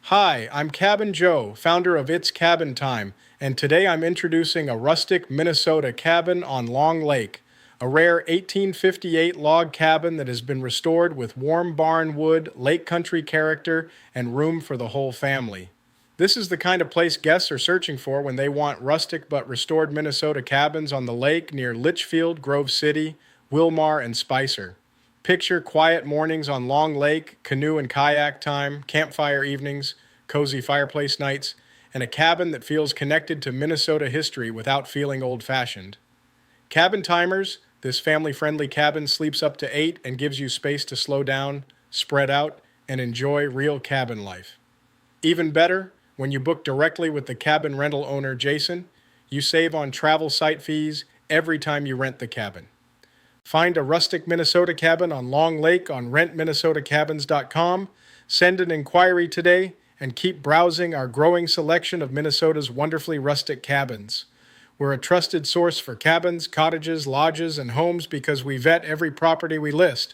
Hi, I'm Cabin Joe, founder of It's Cabin Time, and today I'm introducing a rustic Minnesota cabin on Long Lake, a rare 1858 log cabin that has been restored with warm barn wood, lake country character, and room for the whole family. This is the kind of place guests are searching for when they want rustic but restored Minnesota cabins on the lake near Litchfield, Grove City, Willmar, and Spicer. Picture quiet mornings on Long Lake, canoe and kayak time, campfire evenings, cozy fireplace nights, and a cabin that feels connected to Minnesota history without feeling old-fashioned. Cabin timers, this family-friendly cabin sleeps up to 8 and gives you space to slow down, spread out, and enjoy real cabin life. Even better, when you book directly with the cabin rental owner, Jason, you save on travel site fees every time you rent the cabin. Find a rustic Minnesota cabin on Long Lake on rentminnesotacabins.com, send an inquiry today, and keep browsing our growing selection of Minnesota's wonderfully rustic cabins. We're a trusted source for cabins, cottages, lodges, and homes because we vet every property we list,